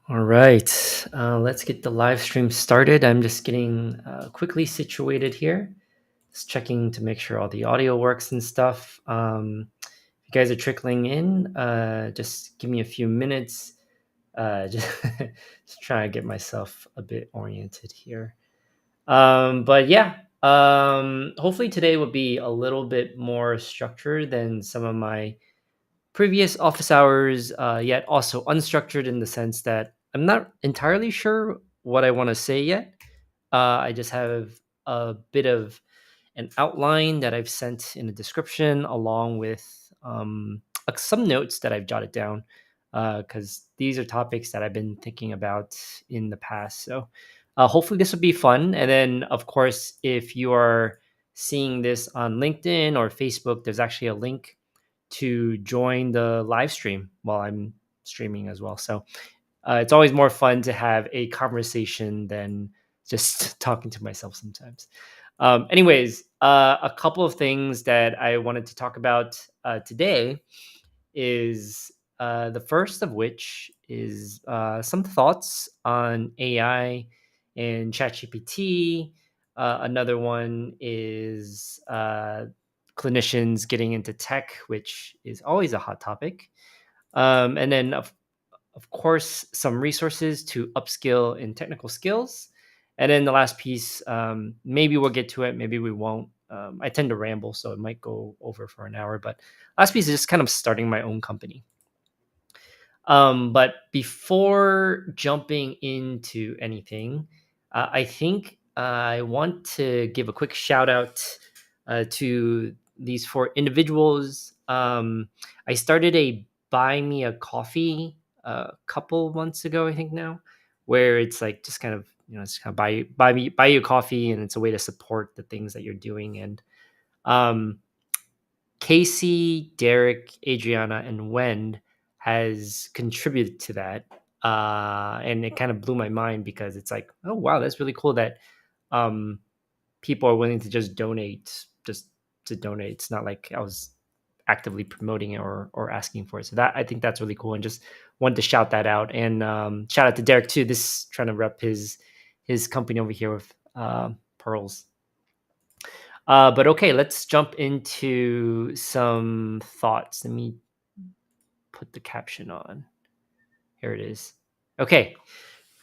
All right, let's get the live stream started. I'm just getting quickly situated here. Just checking to make sure all the audio works and stuff. If you guys are trickling in, just give me a few minutes. Just trying to get myself a bit oriented here. But yeah, hopefully today will be a little bit more structured than some of my previous office hours, yet also unstructured in the sense that I'm not entirely sure what I want to say yet. I just have a bit of an outline that I've sent in the description, along with some notes that I've jotted down, because these are topics that I've been thinking about in the past. So hopefully this will be fun. And then, of course, if you are seeing this on LinkedIn or Facebook, there's actually a link to join the live stream while I'm streaming as well. So it's always more fun to have a conversation than just talking to myself sometimes. Anyways, a couple of things that I wanted to talk about today is the first of which is some thoughts on AI and ChatGPT. Another one is clinicians getting into tech, which is always a hot topic. And then, of course, some resources to upskill in technical skills. And then the last piece, maybe we'll get to it, maybe we won't. I tend to ramble, so it might go over for an hour. But last piece is just kind of starting my own company. But before jumping into anything, I think I want to give a quick shout out to these four individuals. I started a buy me a coffee a couple months ago, I think now, where it's like just kind of it's kind of buy you a coffee, and it's a way to support the things that you're doing. And um, Casey, Derek, Adriana, and Wend has contributed to that. And it kind of blew my mind because it's like, oh wow, that's really cool that um, people are willing to just donate, just to donate. It's not like I was actively promoting it or asking for it. So that I think that's really cool, and just wanted to shout that out. And shout out to Derek too. This trying to rep his company over here with Pearls. But okay, let's jump into some thoughts. Let me put the caption on. Here it is. Okay,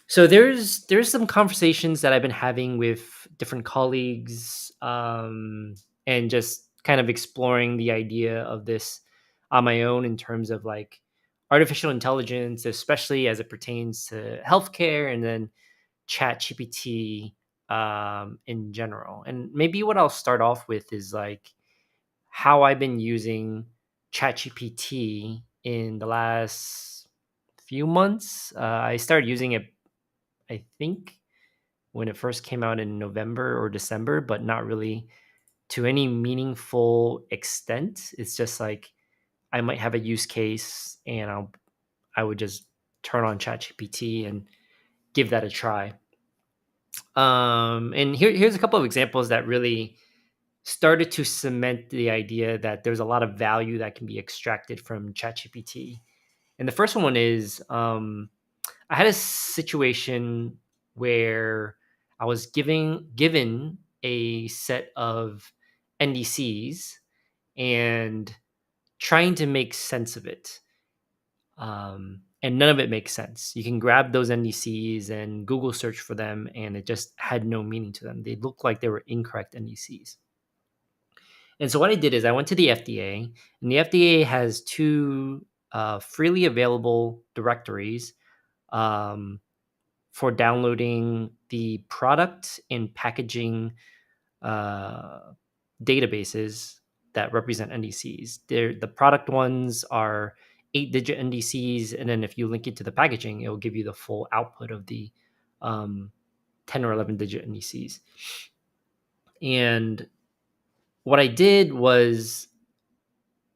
so there's some conversations that I've been having with different colleagues, and just kind of exploring the idea of this on my own in terms of like artificial intelligence, especially as it pertains to healthcare, and then Chat GPT in general. And maybe what I'll start off with is like how I've been using ChatGPT in the last few months. I started using it, I think, when it first came out in November or December, but not really to any meaningful extent. It's just like I might have a use case, and I would just turn on ChatGPT and give that a try. And here's a couple of examples that really started to cement the idea that there's a lot of value that can be extracted from ChatGPT. And the first one is I had a situation where I was given a set of NDCs and trying to make sense of it. And none of it makes sense. You can grab those NDCs and Google search for them, and it just had no meaning to them. They looked like they were incorrect NDCs. And so what I did is I went to the FDA, and the FDA has two freely available directories um, for downloading the product and packaging uh, databases that represent NDCs. The product ones are 8-digit NDCs, and then if you link it to the packaging, it will give you the full output of the um, 10 or 11-digit NDCs. And what I did was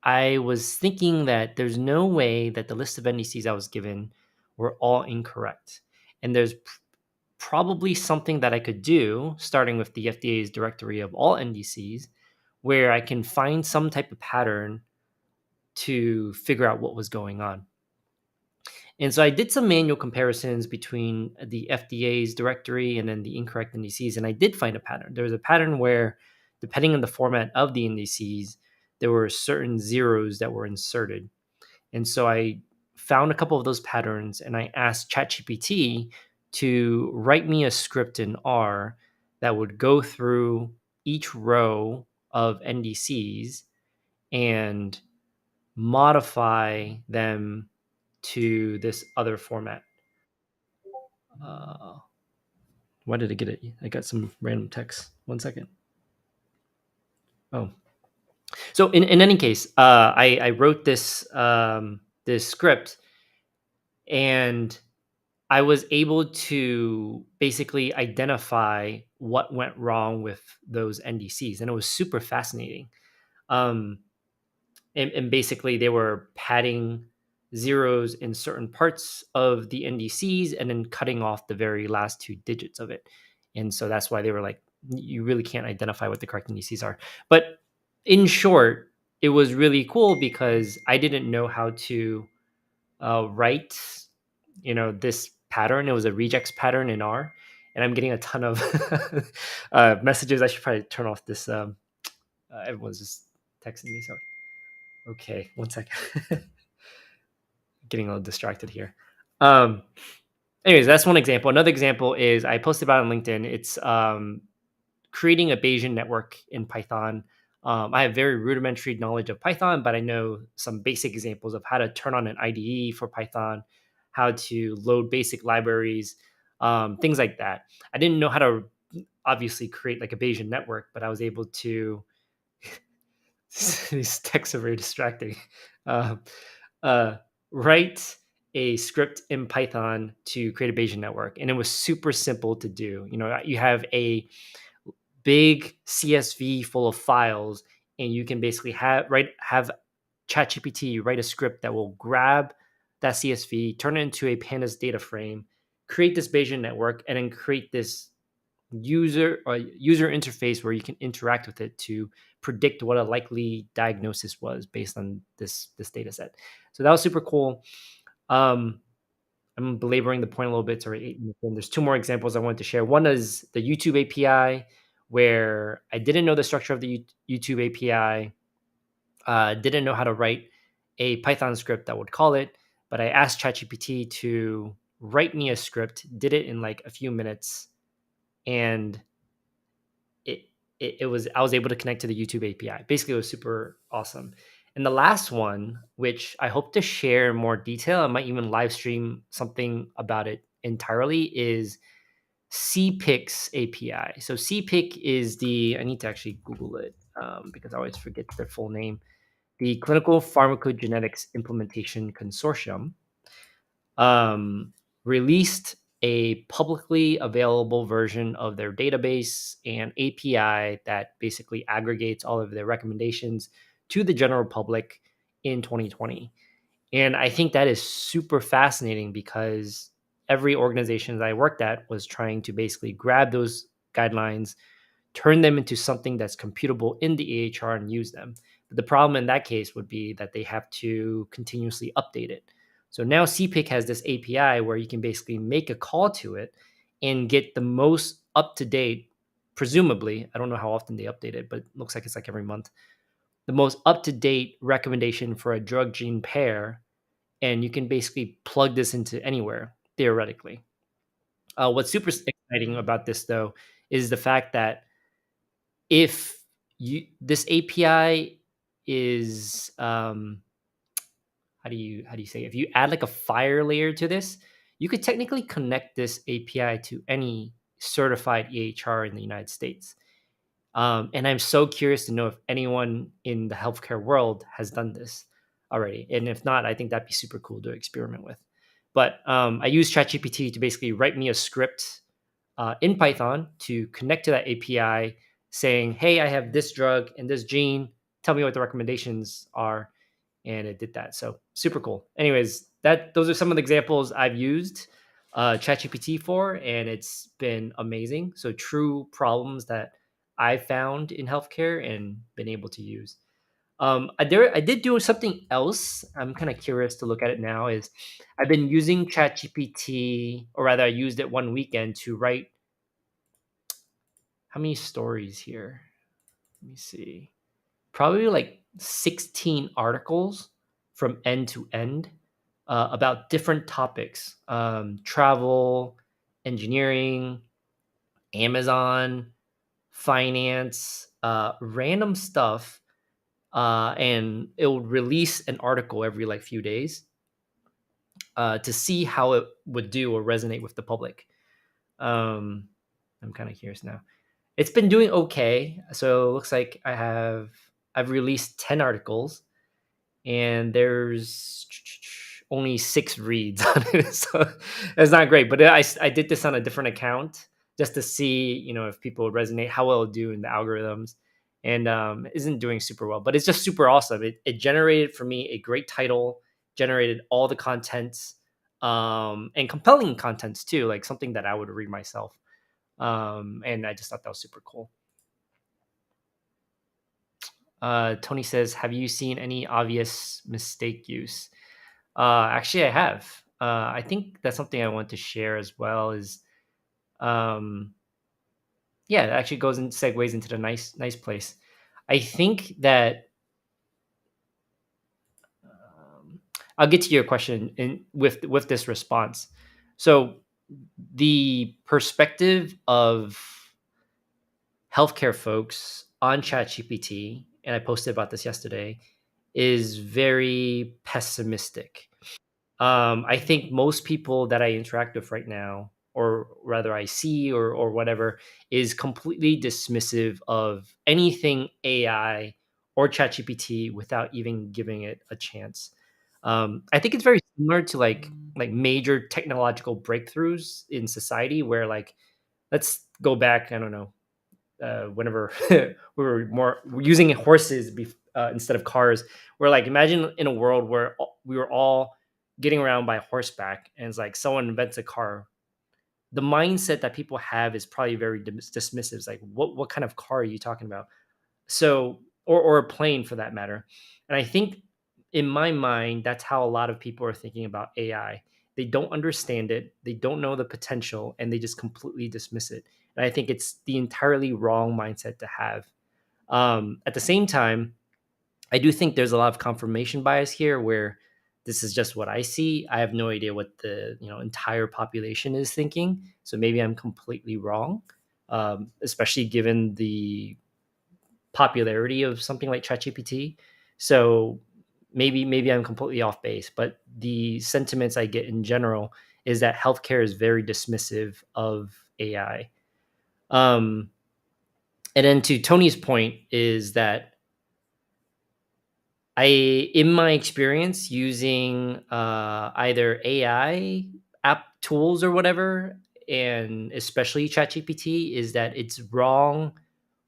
I was thinking that there's no way that the list of NDCs I was given were all incorrect. And there's probably something that I could do, starting with the FDA's directory of all NDCs, where I can find some type of pattern to figure out what was going on. And so I did some manual comparisons between the FDA's directory and then the incorrect NDCs, and I did find a pattern. There was a pattern where, depending on the format of the NDCs, there were certain zeros that were inserted. And so I found a couple of those patterns and I asked ChatGPT to write me a script in R that would go through each row of NDCs and modify them to this other format. Uh, why did I get it? I got some random text. 1 second. Oh, so in any case, I wrote this script, and I was able to basically identify what went wrong with those NDCs, and it was super fascinating. Um, and basically, they were padding zeros in certain parts of the NDCs and then cutting off the very last two digits of it. And so that's why they were like, you really can't identify what the correct NDCs are. But in short, it was really cool because I didn't know how to write, this pattern. It was a regex pattern in R, and I'm getting a ton of messages. I should probably turn off this. Everyone's just texting me. So okay, 1 second. Getting a little distracted here. Um, Anyways, that's one example. Another example is I posted about it on LinkedIn. It's creating a Bayesian network in Python. I have very rudimentary knowledge of Python, but I know some basic examples of how to turn on an IDE for Python, how to load basic libraries, things like that. I didn't know how to obviously create like a Bayesian network, but I was able to. These texts are very distracting. Uh, uh, Write a script in Python to create a Bayesian network, and it was super simple to do. You have a big CSV full of files, and you can basically have ChatGPT write a script that will grab that CSV, turn it into a pandas data frame, create this Bayesian network, and then create this user interface where you can interact with it to predict what a likely diagnosis was based on this data set. So that was super cool. Um, I'm belaboring the point a little bit. Sorry, 8 minutes in. There's two more examples I wanted to share. One is the YouTube API, where I didn't know the structure of the YouTube API, didn't know how to write a Python script that would call it, but I asked ChatGPT to write me a script, did it in like a few minutes, and it, it was I was able to connect to the YouTube API. Basically, it was super awesome. And the last one, which I hope to share in more detail, I might even live stream something about it entirely, is CPIC's API. So CPIC is I need to actually Google it because I always forget their full name. The Clinical Pharmacogenetics Implementation Consortium um, released a publicly available version of their database and API that basically aggregates all of their recommendations to the general public in 2020. And I think that is super fascinating because every organization that I worked at was trying to basically grab those guidelines, turn them into something that's computable in the AHR and use them. But the problem in that case would be that they have to continuously update it. So now CPIC has this API where you can basically make a call to it and get the most up to date, presumably, I don't know how often they update it, but it looks like it's like every month, the most up to date recommendation for a drug gene pair. And you can basically plug this into anywhere, theoretically. What's super exciting about this, though, is the fact that if this API is how do you say it? If you add like a fire layer to this, you could technically connect this API to any certified EHR in the United States. And I'm so curious to know if anyone in the healthcare world has done this already. And if not, I think that'd be super cool to experiment with. But I use ChatGPT to basically write me a script in Python to connect to that API saying, hey, I have this drug and this gene. Tell me what the recommendations are. And it did that. So super cool. Anyways, those are some of the examples I've used ChatGPT for, and it's been amazing. So true problems that I found in healthcare and been able to use. I did do something else. I'm kind of curious to look at it now. Is I've been using ChatGPT, or rather, I used it one weekend to write how many stories here? Let me see. Probably like 16 articles from end to end about different topics: travel, engineering, Amazon, finance, random stuff. And it will release an article every like few days to see how it would do or resonate with the public. Um, I'm kind of curious now. It's been doing okay. So it looks like I've released 10 articles, and there's only 6 reads on it. So it's not great. But I did this on a different account just to see, if people would resonate, how well it'll do in the algorithms. And isn't doing super well, but it's just super awesome. It generated for me a great title, generated all the contents, and compelling contents too, like something that I would read myself. And I just thought that was super cool. Tony says, "Have you seen any obvious mistake use?" Actually, I have. I think that's something I want to share as well. Is um, yeah, it actually goes and segues into the nice place. I think that I'll get to your question in with this response. So the perspective of healthcare folks on ChatGPT, and I posted about this yesterday, is very pessimistic. I think most people that I interact with right now, or rather I see or whatever, is completely dismissive of anything AI or ChatGPT without even giving it a chance. I think it's very similar to like major technological breakthroughs in society, where like let's go back, I don't know, whenever we were using horses instead of cars. We're like, imagine in a world where we were all getting around by horseback, and it's like someone invents a car. The mindset that people have is probably very dismissive. It's like, what kind of car are you talking about? So, or a plane for that matter. And I think in my mind, that's how a lot of people are thinking about AI. They don't understand it, they don't know the potential, and they just completely dismiss it. And I think it's the entirely wrong mindset to have. At the same time, I do think there's a lot of confirmation bias here, where this is just what I see. I have no idea what the entire population is thinking, so maybe I'm completely wrong. Especially given the popularity of something like ChatGPT. So maybe I'm completely off base, but the sentiments I get in general is that healthcare is very dismissive of AI. Um, and then to Tony's point is that in my experience using either AI app tools or whatever, and especially ChatGPT, is that it's wrong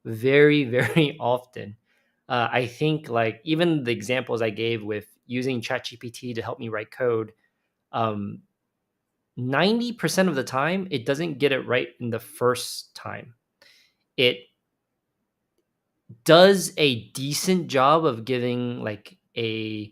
very, very often. I think like even the examples I gave with using ChatGPT to help me write code, um, 90% of the time, it doesn't get it right in the first time. It does a decent job of giving like a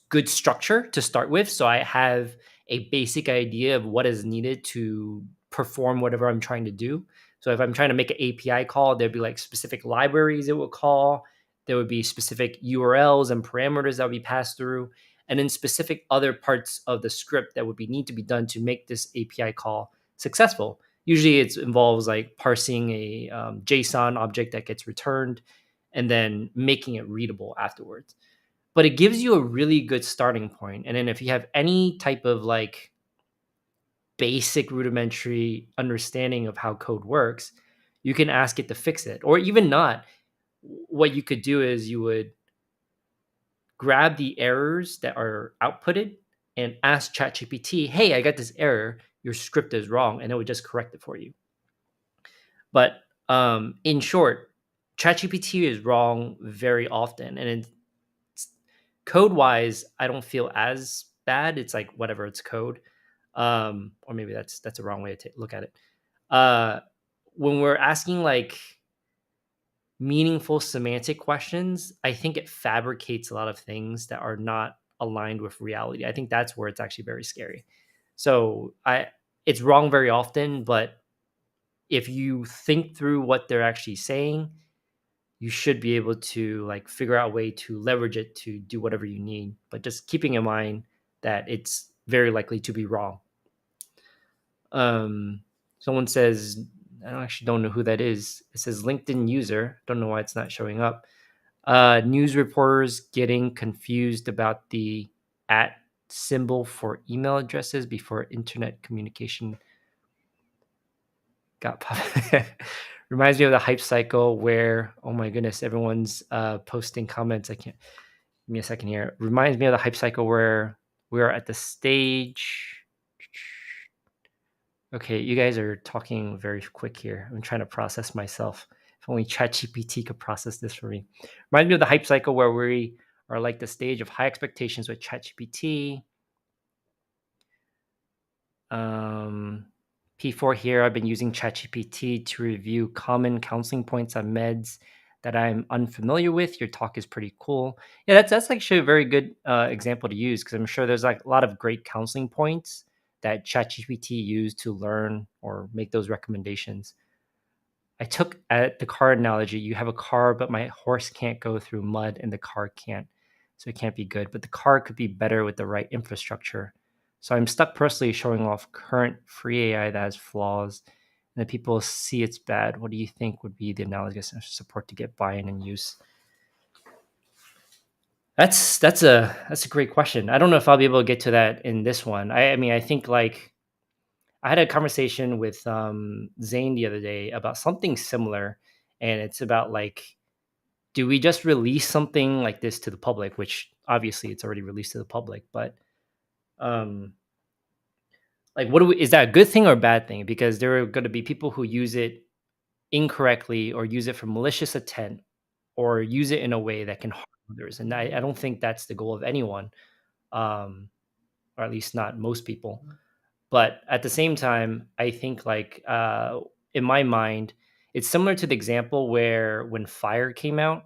good structure to start with. So I have a basic idea of what is needed to perform whatever I'm trying to do. So if I'm trying to make an API call, there'd be like specific libraries it will call. There would be specific URLs and parameters that would be passed through, and then specific other parts of the script that would need to be done to make this API call successful. Usually, it involves like parsing a JSON object that gets returned, and then making it readable afterwards. But it gives you a really good starting point. And then if you have any type of like basic rudimentary understanding of how code works, you can ask it to fix it. Or even not, what you could do is you would grab the errors that are outputted and ask ChatGPT, "Hey, I got this error. Your script is wrong," and it would just correct it for you. But in short, ChatGPT is wrong very often, and code wise, I don't feel as bad. It's like whatever, it's code. Or maybe that's a wrong way to look at it. Uh, when we're asking like meaningful semantic questions, I think it fabricates a lot of things that are not aligned with reality. I think that's where it's actually very scary. So it's wrong very often, but if you think through what they're actually saying, you should be able to like figure out a way to leverage it to do whatever you need. But just keeping in mind that it's very likely to be wrong. Someone says, actually don't know who that is. It says LinkedIn user. Don't know why it's not showing up. News reporters getting confused about the at symbol for email addresses before internet communication got reminds me of the hype cycle where, oh my goodness, everyone's posting comments. I can't, give me a second here. Reminds me of the hype cycle where we are at the stage. Okay, you guys are talking very quick here. I'm trying to process myself. If only ChatGPT could process this for me. Reminds me of the hype cycle where we are like the stage of high expectations with ChatGPT. P4 here, I've been using ChatGPT to review common counseling points on meds that I'm unfamiliar with. Your talk is pretty cool. Yeah, that's actually a very good example to use because I'm sure there's like a lot of great counseling points that ChatGPT used to learn or make those recommendations. I took at the car analogy. You have a car, but my horse can't go through mud and the car can't. So it can't be good. But the car could be better with the right infrastructure. So I'm stuck personally showing off current free AI that has flaws and that people see it's bad. What do you think would be the analogous support to get buy-in and use? That's a great question. I don't know if I'll be able to get to that in this one. I mean, I think like I had a conversation with Zane the other day about something similar, and it's about like, do we just release something like this to the public? Which obviously it's already released to the public, but um, like, is that a good thing or a bad thing? Because there are going to be people who use it incorrectly or use it for malicious intent or use it in a way that can harm others, and I don't think that's the goal of anyone, um, or at least not most people. But at the same time, I think like in my mind, it's similar to the example where when Fire came out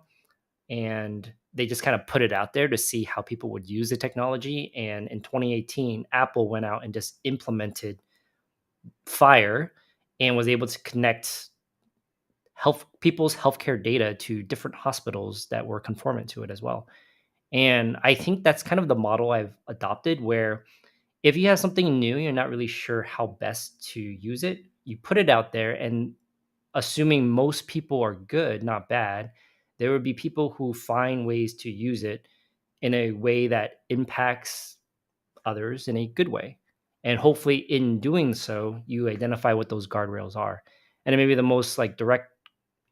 and they just kind of put it out there to see how people would use the technology. And in 2018, Apple went out and just implemented Fire and was able to connect people's healthcare data to different hospitals that were conformant to it as well. And I think that's kind of the model I've adopted where if you have something new, you're not really sure how best to use it, you put it out there and assuming most people are good, not bad, there would be people who find ways to use it in a way that impacts others in a good way. And hopefully in doing so, you identify what those guardrails are. And then maybe the most like direct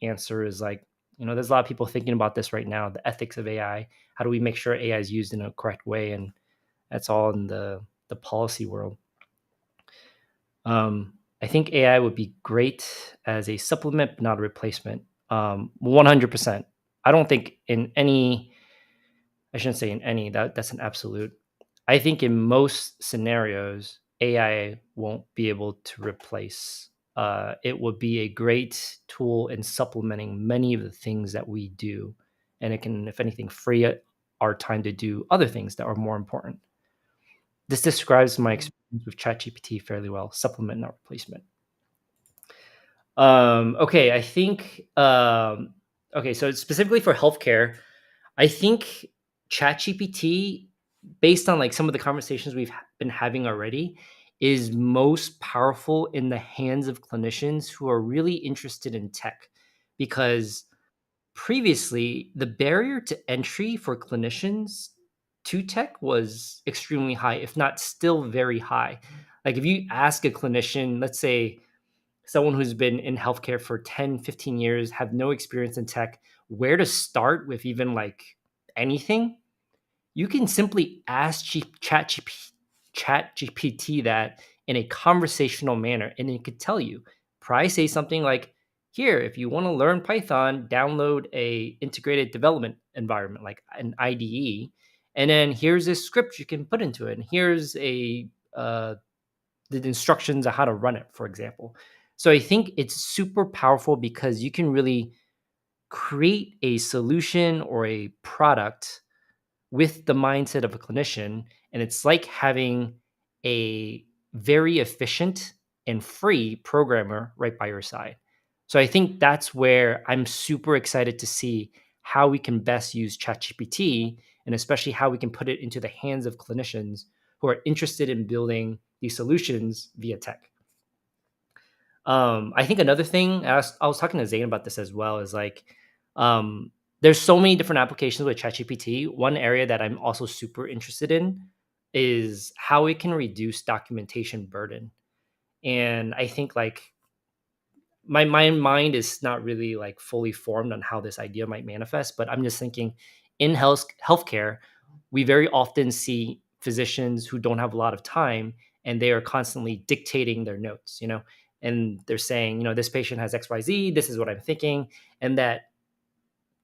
answer is like, there's a lot of people thinking about this right now, the ethics of AI. How do we make sure AI is used in a correct way? And that's all in the policy world. I think AI would be great as a supplement, but not a replacement. 100%. I don't think in any, I shouldn't say in any, that's an absolute. I think in most scenarios, AI won't be able to replace. It would be a great tool in supplementing many of the things that we do. And it can, if anything, free our time to do other things that are more important. This describes my experience with ChatGPT fairly well. Supplement, not replacement. Okay, I think okay, so specifically for healthcare, I think ChatGPT, based on like some of the conversations we've been having already, is most powerful in the hands of clinicians who are really interested in tech because previously the barrier to entry for clinicians to tech was extremely high, if not still very high. Like if you ask a clinician, let's say someone who's been in healthcare for 10, 15 years, have no experience in tech, where to start with even like anything, you can simply ask ChatGPT that in a conversational manner, and it could tell you. Probably say something like, "Here, if you want to learn Python, download a integrated development environment like an IDE, and then here's this script you can put into it, and here's the instructions on how to run it," for example. So I think it's super powerful because you can really create a solution or a product with the mindset of a clinician, and it's like having a very efficient and free programmer right by your side. So I think that's where I'm super excited to see how we can best use ChatGPT, and especially how we can put it into the hands of clinicians who are interested in building these solutions via tech. I think another thing, I was talking to Zane about this as well, is like, um, there's so many different applications with ChatGPT. One area that I'm also super interested in is how it can reduce documentation burden. And I think like my mind is not really like fully formed on how this idea might manifest, but I'm just thinking in healthcare, we very often see physicians who don't have a lot of time, and they are constantly dictating their notes, and they're saying, this patient has XYZ, this is what I'm thinking. And that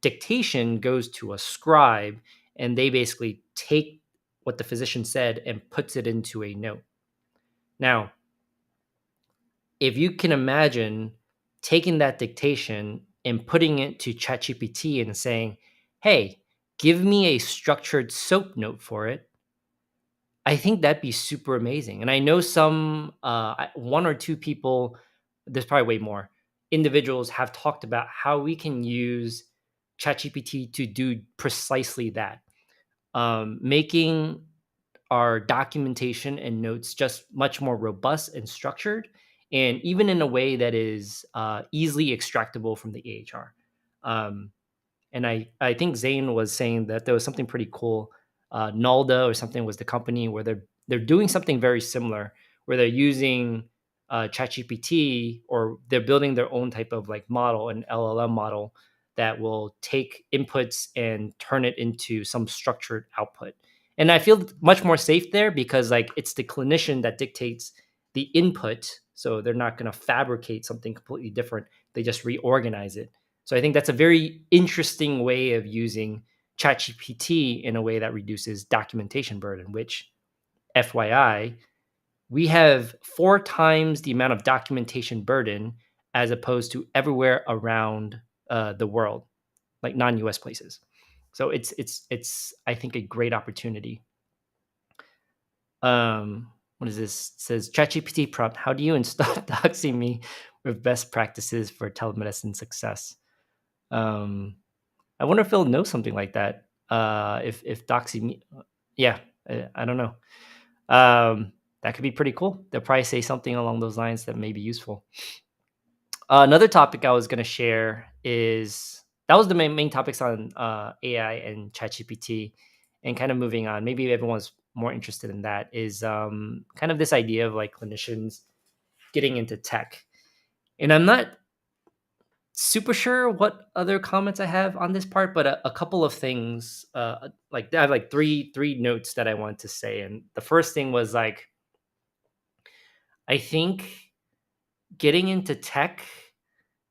dictation goes to a scribe, and they basically take what the physician said and puts it into a note. Now, if you can imagine taking that dictation and putting it to ChatGPT and saying, hey, give me a structured SOAP note for it, I think that'd be super amazing. And I know one or two people, there's probably way more individuals, have talked about how we can use ChatGPT to do precisely that, making our documentation and notes just much more robust and structured, and even in a way that is easily extractable from the EHR. Um, and I think Zane was saying that there was something pretty cool. Nalda or something was the company where they're doing something very similar, where they're using ChatGPT, or they're building their own type of like model, an LLM model that will take inputs and turn it into some structured output. And I feel much more safe there, because like it's the clinician that dictates the input, so they're not going to fabricate something completely different. They just reorganize it. So I think that's a very interesting way of using ChatGPT in a way that reduces documentation burden, which, FYI, we have 4 times the amount of documentation burden as opposed to everywhere around the world, like non-US places. So it's I think a great opportunity. What is this? It says ChatGPT prompt: how do you install Doxy Me with best practices for telemedicine success? Um, I wonder if they'll know something like that. If Doxy Me, yeah, I don't know. That could be pretty cool. They'll probably say something along those lines that may be useful. Another topic I was going to share is, that was the main topics on AI and ChatGPT, and kind of moving on. Maybe everyone's more interested in that. Is kind of this idea of like clinicians getting into tech, and I'm not super sure what other comments I have on this part, but a couple of things. Like I have like three notes that I want to say, and the first thing was like, I think getting into tech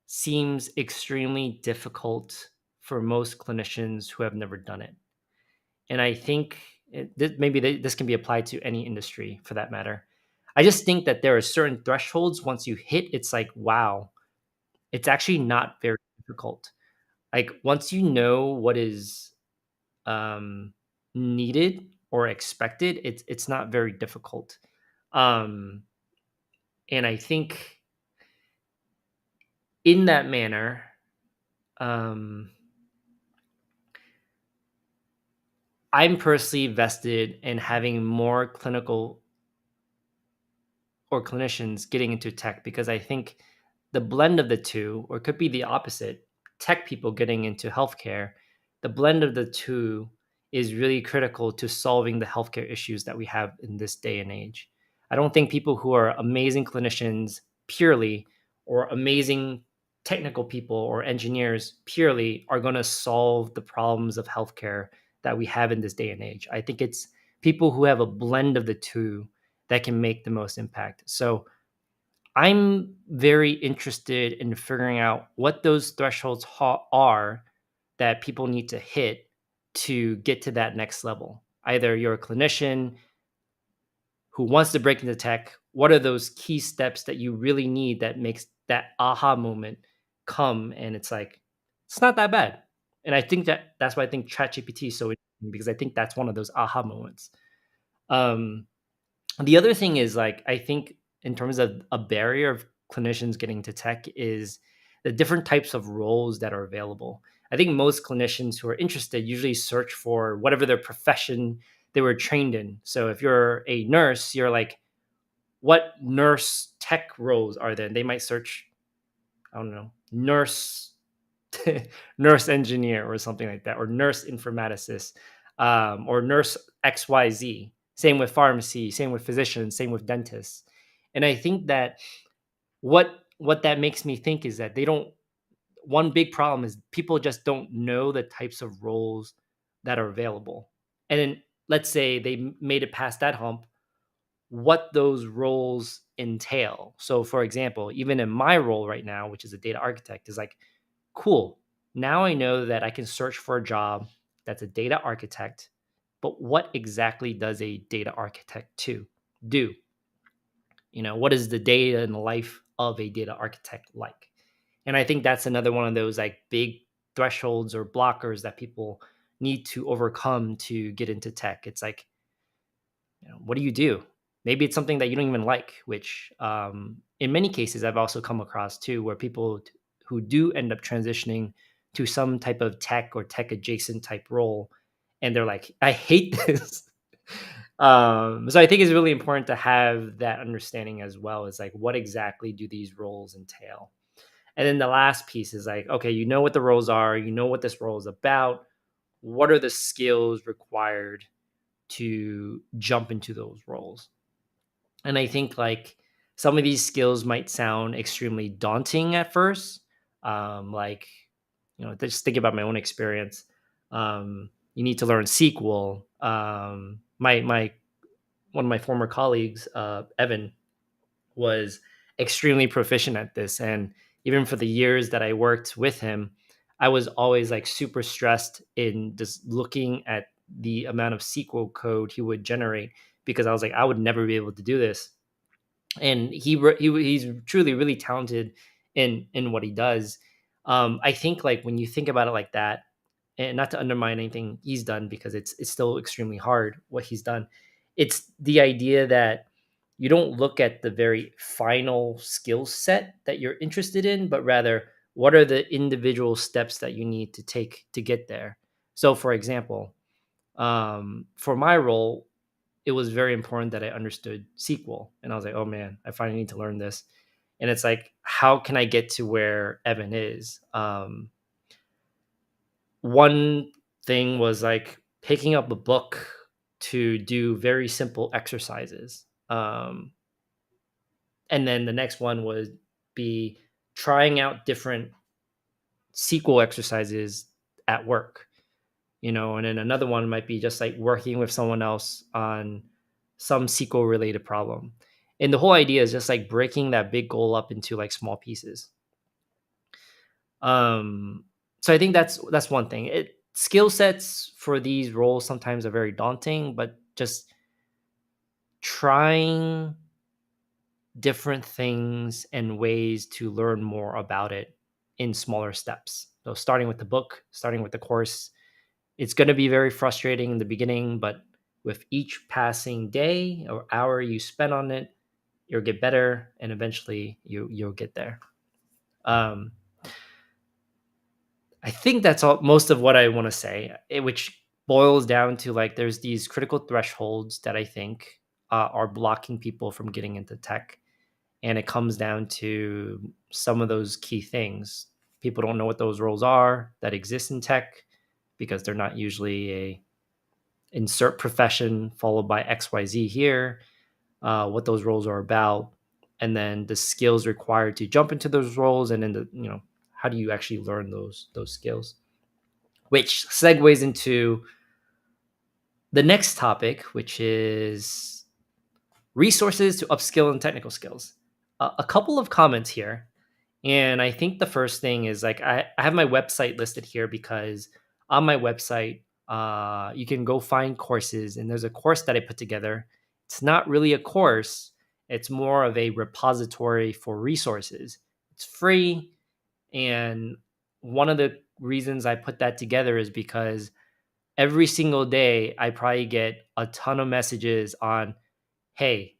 seems extremely difficult for most clinicians who have never done it. And I think this can be applied to any industry for that matter. I just think that there are certain thresholds once you hit, it's like, wow, it's actually not very difficult. Like once you know what is um, needed or expected, it's not very difficult. Um, and I think in that manner, um, I'm personally vested in having more clinical or clinicians getting into tech, because I think the blend of the two, or it could be the opposite, tech people getting into healthcare, the blend of the two is really critical to solving the healthcare issues that we have in this day and age. I don't think people who are amazing clinicians purely, or amazing technical people or engineers purely, are going to solve the problems of healthcare that we have in this day and age. I think it's people who have a blend of the two that can make the most impact. So I'm very interested in figuring out what those thresholds are that people need to hit to get to that next level. Either you're a clinician who wants to break into tech, what are those key steps that you really need that makes that aha moment come? And it's like, It's not that bad. And I think that's why I think ChatGPT is so interesting, because I think that's one of those aha moments. Um, the other thing is, like, I think in terms of a barrier of clinicians getting to tech is the different types of roles that are available. I think most clinicians who are interested usually search for whatever their profession they were trained in. So if you're a nurse, you're like, what nurse tech roles are there? And they might search, I don't know, nurse nurse engineer or something like that, or nurse informaticist, or nurse XYZ. Same with pharmacy, same with physicians, same with dentists. And I think that what that makes me think is that they don't. One big problem is people just don't know the types of roles that are available. And then let's say they made it past that hump, what those roles entail. So, for example, even in my role right now, which is a data architect, is like, cool. Now I know that I can search for a job that's a data architect, but what exactly does a data architect to do? What is the data and the life of a data architect like? And I think that's another one of those like big thresholds or blockers that people need to overcome to get into tech. It's like, what do you do? Maybe it's something that you don't even like, which in many cases I've also come across too, where people who do end up transitioning to some type of tech or tech adjacent type role, and they're like, I hate this. So I think it's really important to have that understanding as well. Is like, what exactly do these roles entail? And then the last piece is like, okay, you know what the roles are, you know what this role is about. What are the skills required to jump into those roles? And I think like some of these skills might sound extremely daunting at first. Like, just think about my own experience. You need to learn SQL. My one of my former colleagues, Evan, was extremely proficient at this. And even for the years that I worked with him, I was always like super stressed in just looking at the amount of SQL code he would generate, because I was like, I would never be able to do this. And he's truly really talented in what he does. I think like when you think about it like that, and not to undermine anything he's done, because it's still extremely hard what he's done. It's the idea that you don't look at the very final skill set that you're interested in, but rather what are the individual steps that you need to take to get there. So, for example, for my role, it was very important that I understood SQL. And I was like, oh man, I finally need to learn this. And it's like, how can I get to where Evan is? One thing was like picking up a book to do very simple exercises. And then the next one would be trying out different SQL exercises at work. And then another one might be just like working with someone else on some SQL related problem. And the whole idea is just like breaking that big goal up into like small pieces. So I think that's one thing. Skill sets for these roles sometimes are very daunting, but just trying different things and ways to learn more about it in smaller steps. So starting with the book, starting with the course, it's going to be very frustrating in the beginning, but with each passing day or hour you spend on it, you'll get better, and eventually you'll get there. Um, I think that's all most of what I want to say, which boils down to like there's these critical thresholds that I think are blocking people from getting into tech, and it comes down to some of those key things. People don't know what those roles are that exist in tech because they're not usually a insert profession followed by XYZ here, what those roles are about, and then the skills required to jump into those roles, and then how do you actually learn those skills, which segues into the next topic, which is resources to upskill in technical skills. A couple of comments here. And I think the first thing is like I have my website listed here because on my website, you can go find courses, and there's a course that I put together. It's not really a course, it's more of a repository for resources. It's free. And one of the reasons I put that together is because every single day I probably get a ton of messages on, hey,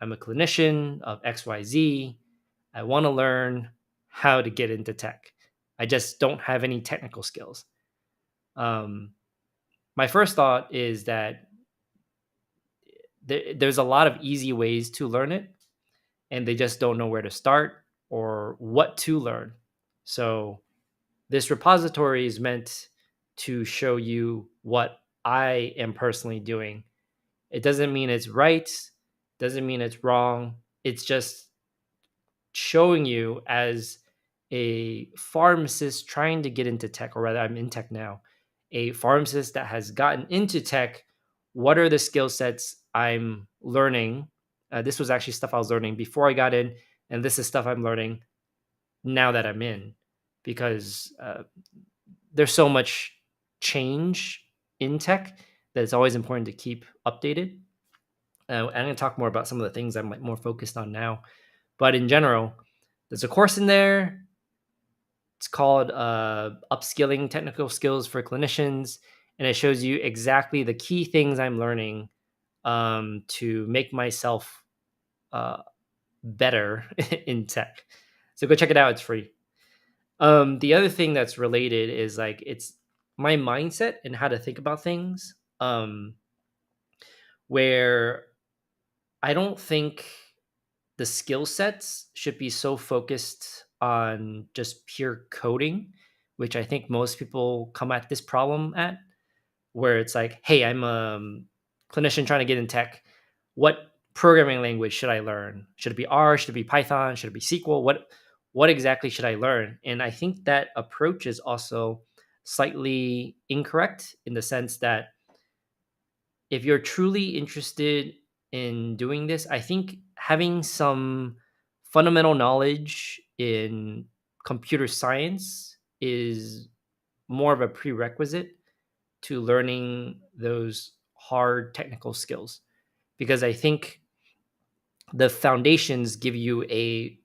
I'm a clinician of XYZ. I want to learn how to get into tech. I just don't have any technical skills. Um, my first thought is that there's a lot of easy ways to learn it, and they just don't know where to start or what to learn. So, this repository is meant to show you what I am personally doing. It doesn't mean it's right, doesn't mean it's wrong. It's just showing you as a pharmacist trying to get into tech, or rather, I'm in tech now, a pharmacist that has gotten into tech. What are the skill sets I'm learning? This was actually stuff I was learning before I got in, and this is stuff I'm learning now that I'm in, because there's so much change in tech that it's always important to keep updated. I'm going to talk more about some of the things I'm more focused on now, but in general, there's a course in there. It's called Upskilling Technical Skills for Clinicians, and it shows you exactly the key things I'm learning to make myself uh, better in tech. So go check it out. It's free. The other thing that's related is like it's my mindset and how to think about things. Where I don't think the skill sets should be so focused on just pure coding, which I think most people come at this problem at, where it's like, hey, I'm a clinician trying to get in tech. What programming language should I learn? Should it be R? Should it be Python? Should it be SQL? What exactly should I learn? And I think that approach is also slightly incorrect in the sense that if you're truly interested in doing this, I think having some fundamental knowledge in computer science is more of a prerequisite to learning those hard technical skills, because I think the foundations give you a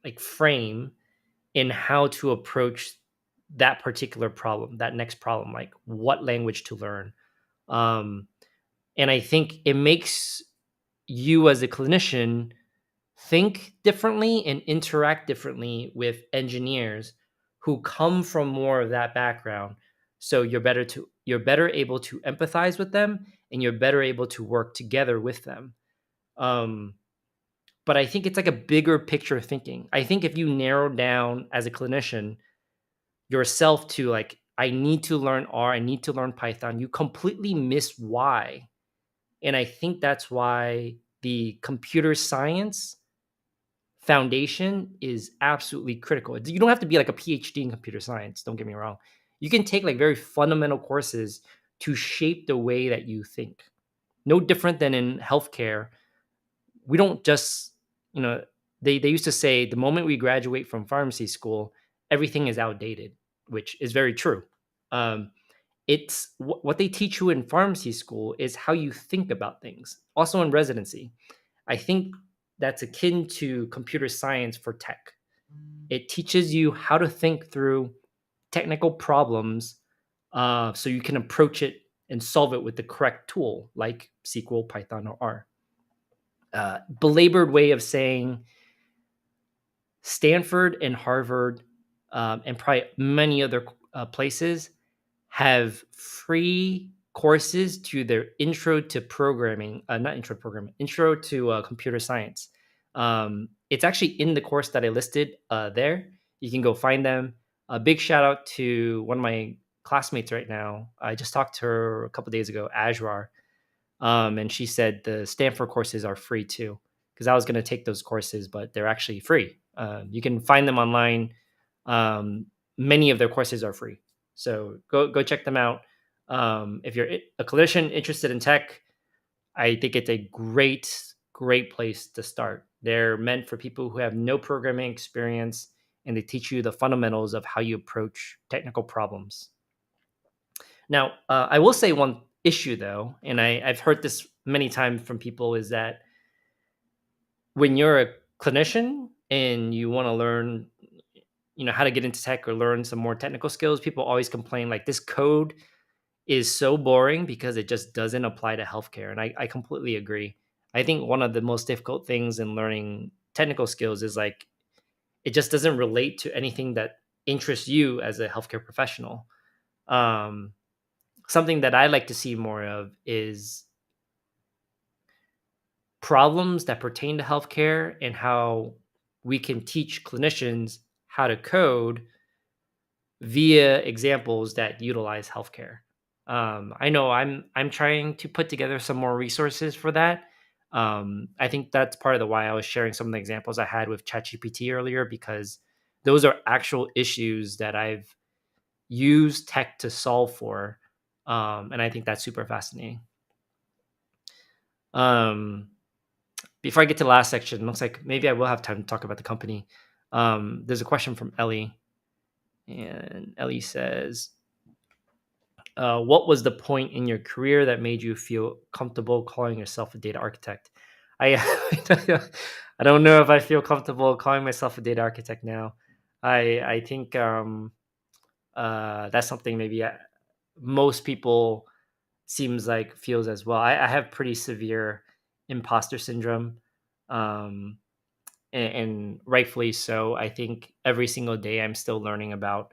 like frame in how to approach that particular problem, that next problem, like what language to learn. um, and I think it makes you as a clinician think differently and interact differently with engineers who come from more of that background. So you're better able to empathize with them, and you're better able to work together with them. um, but I think it's like a bigger picture thinking. I think if you narrow down as a clinician yourself to like, I need to learn R, I need to learn Python, you completely miss why. And I think that's why the computer science foundation is absolutely critical. You don't have to be like a PhD in computer science, don't get me wrong. You can take like very fundamental courses to shape the way that you think. No different than in healthcare. We don't just, you know, they used to say the moment we graduate from pharmacy school, everything is outdated, which is very true. Um, it's what they teach you in pharmacy school is how you think about things. Also in residency, I think that's akin to computer science for tech. It teaches you how to think through technical problems, so you can approach it and solve it with the correct tool, like SQL, Python, or R. Belabored way of saying Stanford and Harvard, and probably many other places have free courses to their intro to programming, not intro to programming, intro to computer science. It's actually in the course that I listed there. You can go find them. A big shout out to one of my classmates right now. I just talked to her a couple days ago, Ajrar, and she said the Stanford courses are free too. Because I was going to take those courses, but they're actually free. You can find them online. Um, Many of their courses are free, so go check them out. If you're a clinician interested in tech, I think it's a great place to start. They're meant for people who have no programming experience, and they teach you the fundamentals of how you approach technical problems. Now, I will say one issue though, and I've heard this many times from people, is that when you're a clinician and you want to learn how to get into tech or learn some more technical skills, people always complain like this code is so boring because it just doesn't apply to healthcare. And I completely agree. I think one of the most difficult things in learning technical skills is like it just doesn't relate to anything that interests you as a healthcare professional. Um, Something that I like to see more of is problems that pertain to healthcare and how we can teach clinicians how to code via examples that utilize healthcare. I know I'm trying to put together some more resources for that. I think that's part of the why I was sharing some of the examples I had with ChatGPT earlier, because those are actual issues that I've used tech to solve for, and I think that's super fascinating. Um, Before I get to the last section, it looks like maybe I will have time to talk about the company. There's a question from Ellie, and Ellie says, what was the point in your career that made you feel comfortable calling yourself a data architect? I I don't know if I feel comfortable calling myself a data architect now. I think that's something maybe most people seems like feels as well. I have pretty severe imposter syndrome, um, and rightfully so. I think every single day I'm still learning about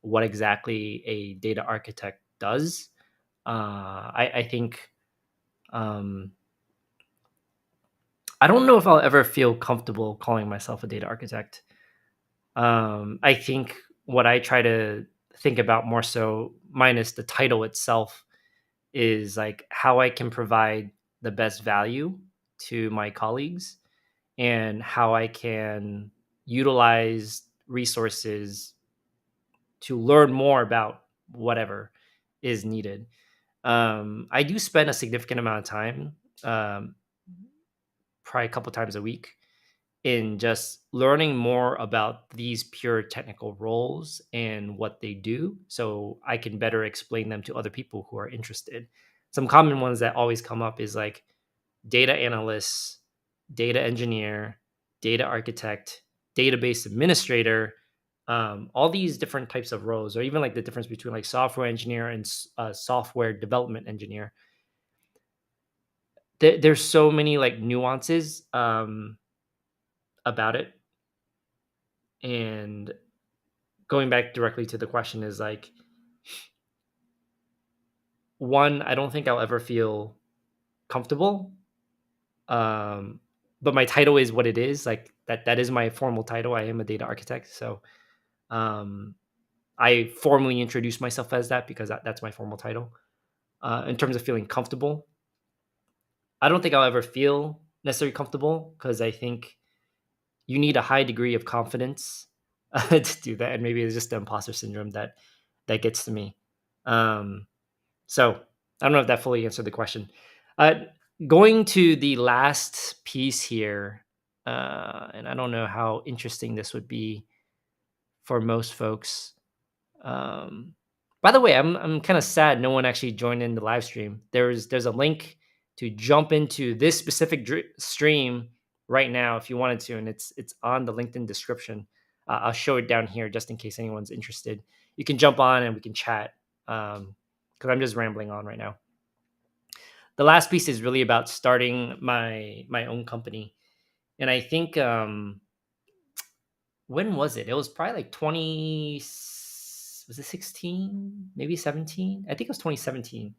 what exactly a data architect does. I think um, I don't know if I'll ever feel comfortable calling myself a data architect. I think what I try to think about more so, minus the title itself, is like how I can provide the best value to my colleagues and how I can utilize resources to learn more about whatever is needed. I do spend a significant amount of time, um, probably a couple times a week, in just learning more about these pure technical roles and what they do so I can better explain them to other people who are interested. Some common ones that always come up is like data analyst, data engineer, data architect, database administrator, all these different types of roles, or even like the difference between like software engineer and software development engineer. There's so many like nuances about it. And going back directly to the question is like, one, I don't think I'll ever feel comfortable. Um, but my title is what it is. Like that is my formal title. I am a data architect. So um, I formally introduce myself as that because that's my formal title. In terms of feeling comfortable, I don't think I'll ever feel necessarily comfortable because I think you need a high degree of confidence to do that, and maybe it's just the imposter syndrome that gets to me. Um, so I don't know if that fully answered the question. Uh, Going to the last piece here, and I don't know how interesting this would be for most folks. Um, by the way, I'm kind of sad no one actually joined in the live stream. There's a link to jump into this specific stream right now if you wanted to, and it's on the LinkedIn description. I'll show it down here just in case anyone's interested. You can jump on and we can chat, because I'm just rambling on right now. The last piece is really about starting my own company, and I think when was it? It was probably like 20, was it 16? Maybe 17? I think it was 2017.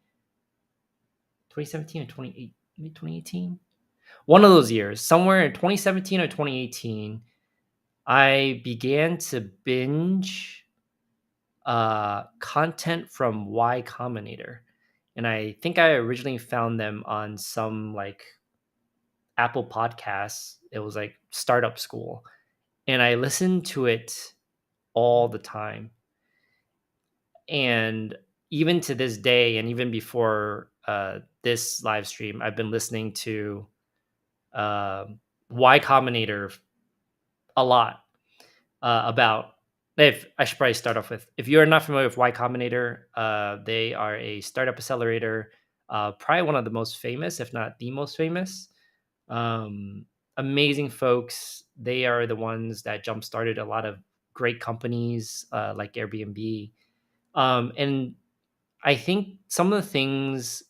2017 or 28, maybe 2018. One of those years, somewhere in 2017 or 2018, I began to binge content from Y Combinator. And I think I originally found them on some like Apple Podcasts. It was like Startup School. And I listened to it all the time. And even to this day, and even before this live stream, I've been listening to Y Combinator a lot. About, if I should probably start off with, if you're not familiar with Y Combinator, they are a startup accelerator, probably one of the most famous, if not the most famous. Um, amazing folks. They are the ones that jump started a lot of great companies like Airbnb. And I think some of the things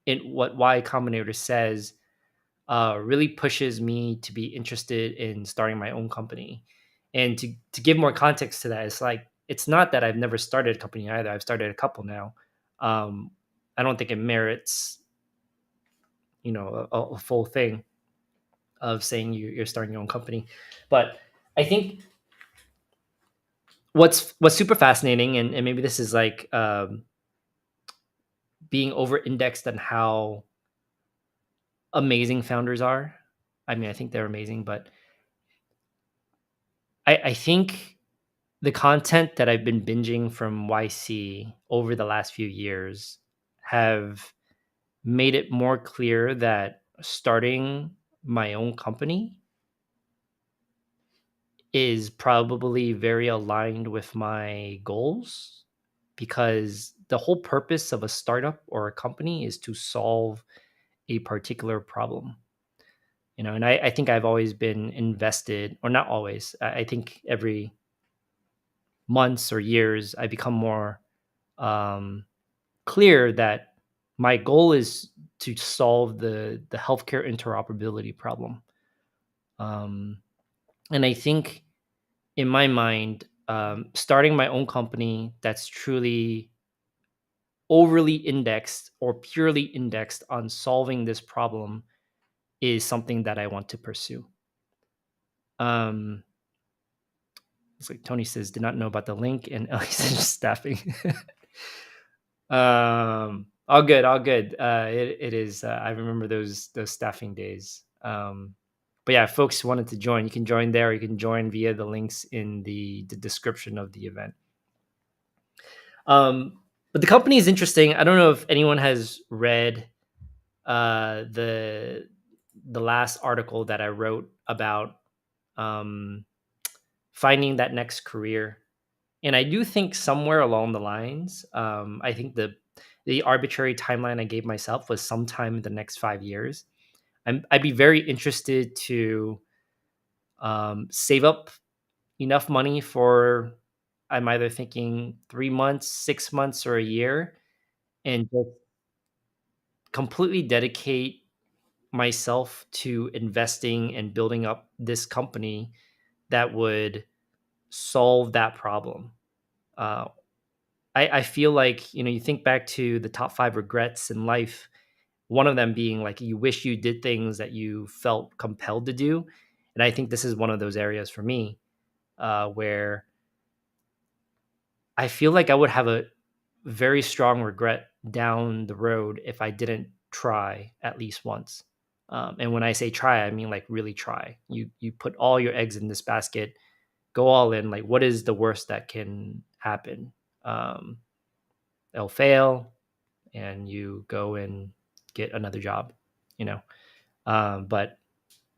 in what Y Combinator says really pushes me to be interested in starting my own company. And to give more context to that, it's like it's not that I've never started a company either. I've started a couple now. Um, I don't think it merits, a full thing of saying you're starting your own company, but I think what's super fascinating, and maybe this is like being over indexed on how amazing founders are. I mean, I think they're amazing, but I think the content that I've been binging from YC over the last few years have made it more clear that starting my own company is probably very aligned with my goals, because the whole purpose of a startup or a company is to solve a particular problem. And I think I've always been invested, or not always. I think every months or years I become more um, clear that my goal is to solve the healthcare interoperability problem. Um, and I think in my mind, starting my own company that's truly overly indexed or purely indexed on solving this problem is something that I want to pursue. Um, it's like Tony says, did not know about the link, and Ellie says staffing. All good, all good. It is. I remember those staffing days. But yeah, folks who wanted to join, you can join there. You can join via the links in the description of the event. But the company is interesting. I don't know if anyone has read the last article that I wrote about um, finding that next career. And I do think somewhere along the lines, I think the arbitrary timeline I gave myself was sometime in the next 5 years. I'd be very interested to save up enough money for, I'm either thinking 3 months, 6 months, or a year, and just completely dedicate myself to investing and building up this company that would solve that problem. Uh, I feel like, you think back to the top 5 regrets in life, one of them being like you wish you did things that you felt compelled to do. And I think this is one of those areas for me where I feel like I would have a very strong regret down the road if I didn't try at least once. And when I say try, I mean like really try. You put all your eggs in this basket, go all in. Like, what is the worst that can happen? Um, They'll fail, and you go and get another job. You know, but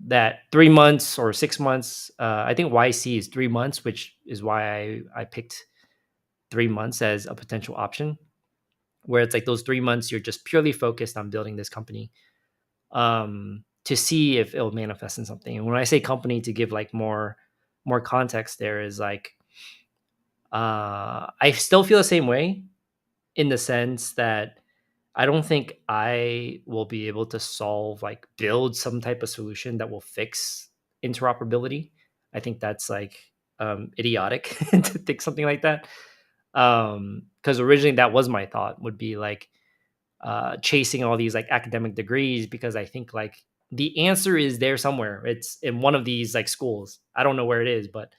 that 3 months or 6 months, I think YC is 3 months, which is why I picked 3 months as a potential option, where it's like those 3 months you're just purely focused on building this company to see if it'll manifest in something. And when I say company, to give like more context, there is like I still feel the same way, in the sense that I don't think I will be able to build some type of solution that will fix interoperability. I think that's like idiotic to think something like that. Because originally that was my thought, would be like chasing all these like academic degrees, because I think like the answer is there somewhere. It's in one of these like schools. I don't know where it is, but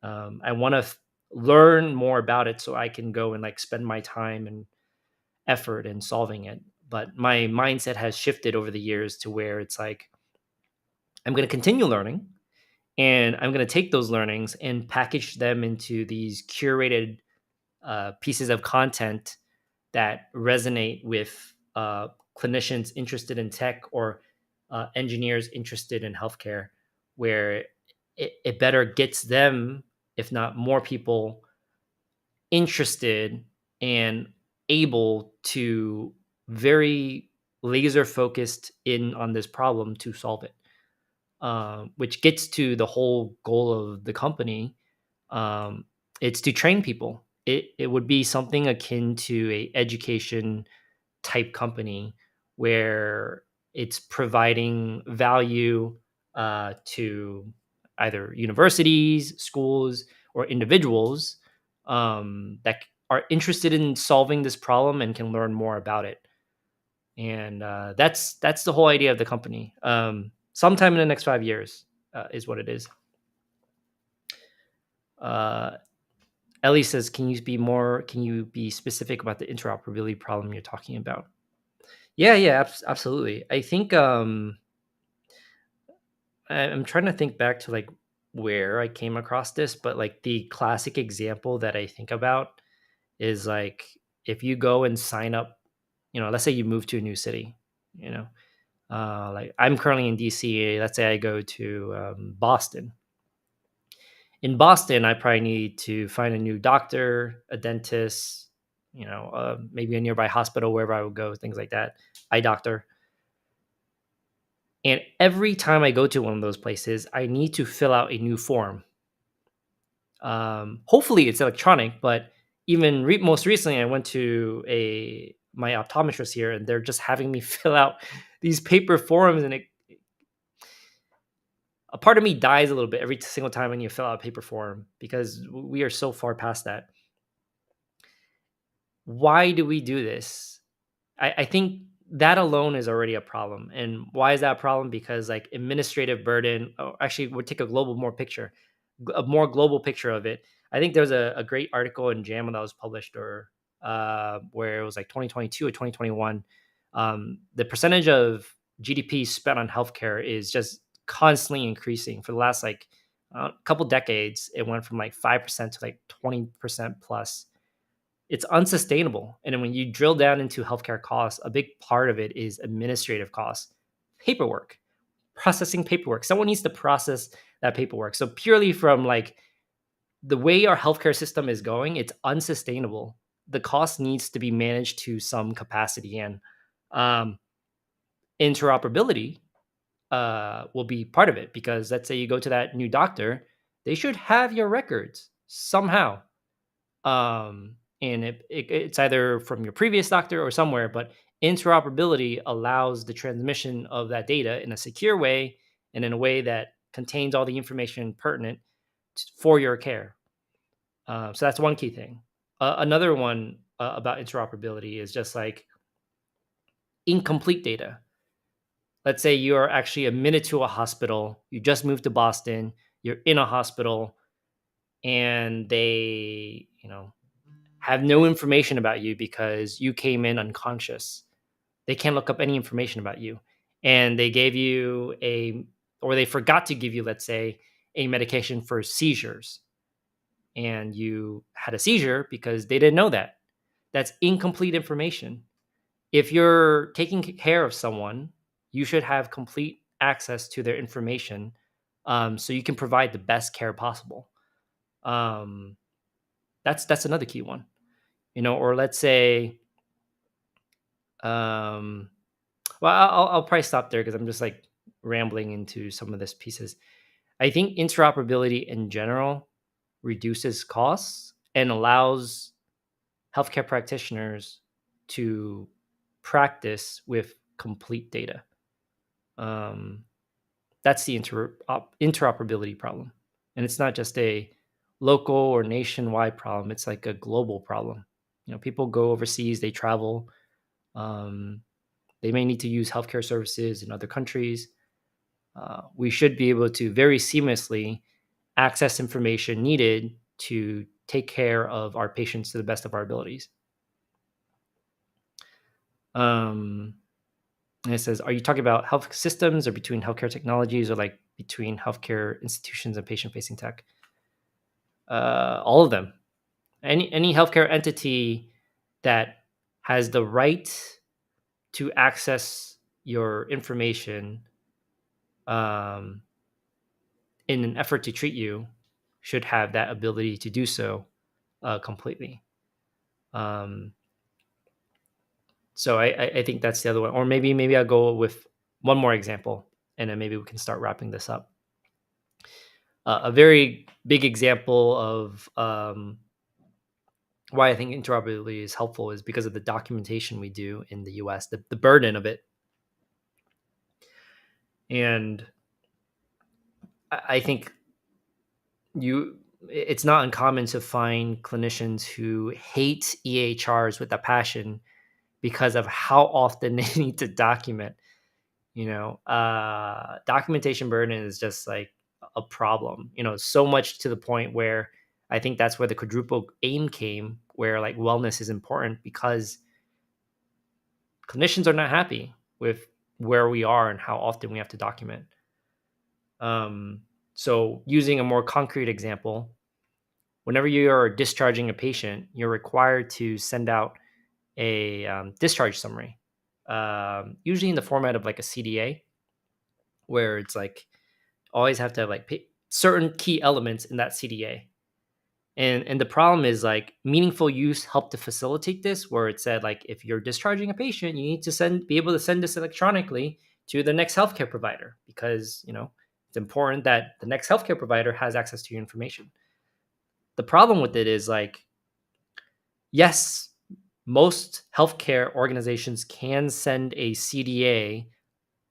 I want to learn more about it so I can go and like spend my time and effort in solving it. But my mindset has shifted over the years to where it's like I'm going to continue learning, and I'm going to take those learnings and package them into these curated pieces of content that resonate with clinicians interested in tech, or engineers interested in healthcare, where it better gets them, if not more people, interested and able to very laser focused in on this problem to solve it. which gets to the whole goal of the company. Um, it's to train people. It would be something akin to a education type company where it's providing value to either universities, schools, or individuals that are interested in solving this problem and can learn more about it. And that's the whole idea of the company. Sometime in the next 5 years is what it is. Uh, Ellie says, Can you be specific about the interoperability problem you're talking about?" Yeah, yeah, absolutely. I think I'm trying to think back to like where I came across this, but like the classic example that I think about is like if you go and sign up, let's say you move to a new city, you know, like I'm currently in DC. Let's say I go to Boston. In Boston, I probably need to find a new doctor, a dentist, maybe a nearby hospital wherever I would go, things like that, eye doctor. And every time I go to one of those places, I need to fill out a new form. Hopefully, it's electronic, but even most recently, I went to my optometrist here, and they're just having me fill out these paper forms, and a part of me dies a little bit every single time when you fill out a paper form because we are so far past that. Why do we do this? I think that alone is already a problem. And why is that a problem? Because like administrative burden, actually, we'll take a more global picture of it. I think there's a great article in JAMA that was published or where it was like 2022 or 2021. The percentage of GDP spent on healthcare is just constantly increasing for the last like couple decades. It went from like 5% to like 20% plus. It's unsustainable. And then when you drill down into healthcare costs, a big part of it is administrative costs, paperwork, processing paperwork. Someone needs to process that paperwork. So purely from like the way our healthcare system is going, it's unsustainable. The cost needs to be managed to some capacity, and um, interoperability will be part of it because let's say you go to that new doctor, they should have your records somehow. And it's either from your previous doctor or somewhere, but interoperability allows the transmission of that data in a secure way and in a way that contains all the information pertinent for your care. So that's one key thing. Another one about interoperability is just like incomplete data. Let's say you are actually admitted to a hospital, you just moved to Boston, you're in a hospital, and they, have no information about you because you came in unconscious. They can't look up any information about you. And they gave you or they forgot to give you, let's say, a medication for seizures. And you had a seizure because they didn't know that. That's incomplete information. If you're taking care of someone, you should have complete access to their information so you can provide the best care possible. Um, that's another key one. Or let's say, um, well, I'll probably stop there because I'm just like rambling into some of this pieces. I think interoperability in general reduces costs and allows healthcare practitioners to practice with complete data. Um, that's the interoperability problem, and it's not just a local or nationwide problem. It's like a global problem. People go overseas, they travel. Um, they may need to use healthcare services in other countries. We should be able to very seamlessly access information needed to take care of our patients to the best of our abilities. And it says, are you talking about health systems or between healthcare technologies or like between healthcare institutions and patient-facing tech? All of them. Any healthcare entity that has the right to access your information um, in an effort to treat you should have that ability to do so completely. So I think that's the other one. Or maybe I'll go with one more example. and then maybe we can start wrapping this up. A very big example of why I think interoperability is helpful is because of the documentation we do in the US, the burden of it. And I think it's not uncommon to find clinicians who hate EHRs with a passion because of how often they need to document. Documentation burden is just like a problem, so much to the point where I think that's where the quadruple aim came, where like wellness is important because clinicians are not happy with where we are and how often we have to document. So using a more concrete example, whenever you are discharging a patient, you're required to send out a discharge summary, usually in the format of like a CDA, where it's like always have to have like certain key elements in that CDA. And the problem is like meaningful use helped to facilitate this, where it said like if you're discharging a patient, you need to be able to send this electronically to the next healthcare provider because it's important that the next healthcare provider has access to your information. The problem with it is like, yes, most healthcare organizations can send a CDA,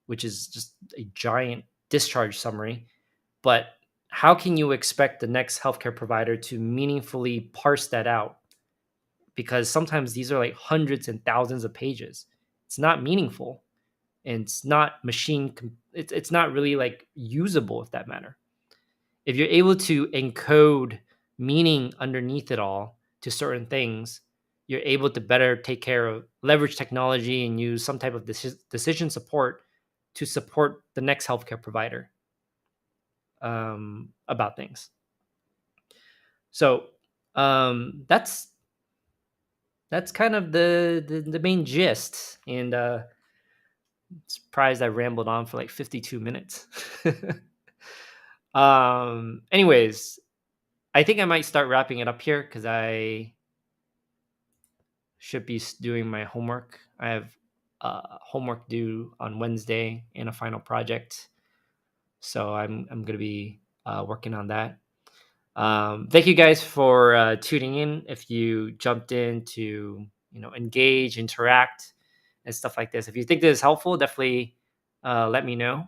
which is just a giant discharge summary, but how can you expect the next healthcare provider to meaningfully parse that out? Because sometimes these are like hundreds and thousands of pages. It's not meaningful, and it's not it's not really like usable, if that matter. If you're able to encode meaning underneath it all to certain things, you're able to better take care of leverage technology and use some type of decision support to support the next healthcare provider about things. So that's kind of the main gist. And surprised I rambled on for like 52 minutes. Anyways, I think I might start wrapping it up here because I should be doing my homework. I have homework due on Wednesday and a final project, so I'm going to be working on that. Thank you guys for tuning in. If you jumped in to engage, interact, and stuff like this, if you think this is helpful, definitely let me know.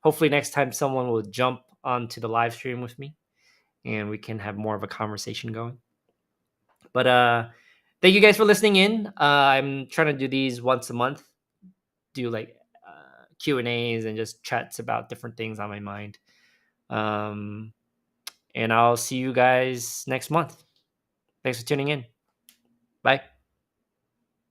Hopefully next time someone will jump onto the live stream with me and we can have more of a conversation going. But thank you guys for listening in. I'm trying to do these once a month, do like Q&As and just chats about different things on my mind. And I'll see you guys next month. Thanks for tuning in. Bye.